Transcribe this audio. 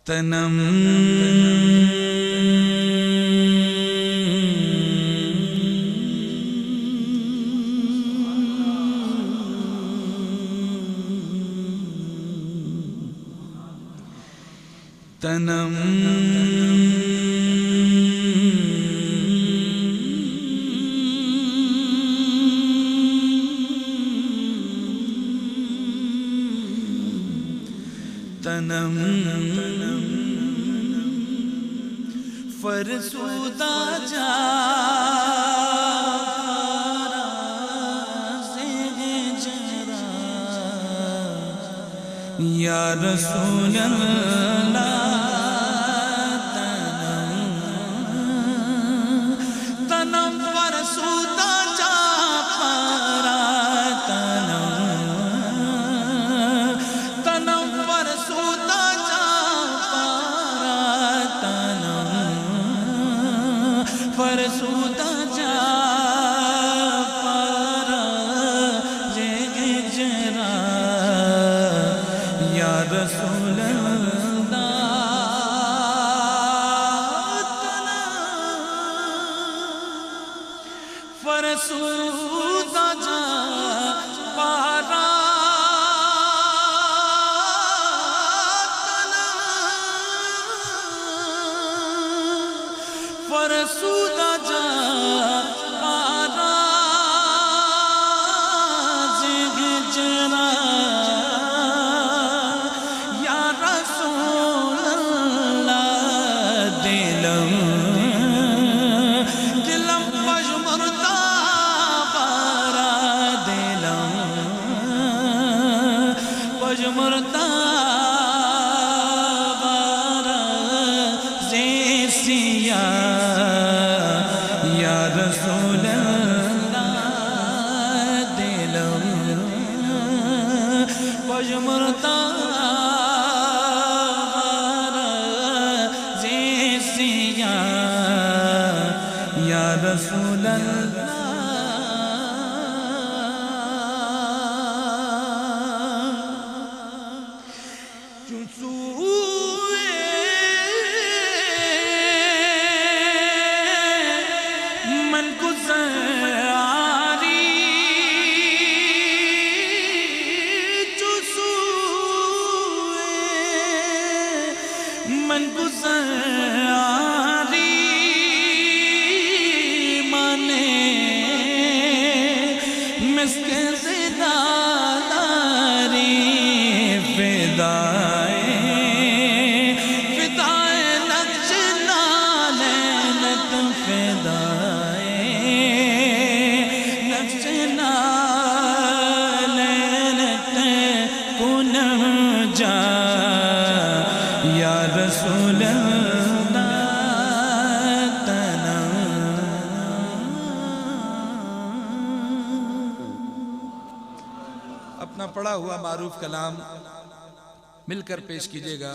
तनम तनम तनम फरसूदा जा या रसूल अल्लाह तनम फरसूदा जा पारा तनम फरसूदा जा पारा फरसूदा जा पारा जे जरा या रसूल फरसूदा जा पारा फरसूदा जा पारा जरा या रसूल अल्लाह दिलम दिलम मजमरता पारा दिलम मजमरता पारा जैसिया या रसूल अल्लाह दिलम मजमरता जैसिया या रसूल अल्लाह मन गुज़ारी मन गुज़ारी माने मिस्के ज़िदादारी फिदाए फिदाए नक्श नालैनत फिदाए नक्श नालैनत पुनः जा या रसूल अपना पढ़ा हुआ मारूफ कलाम मिलकर पेश कीजिएगा।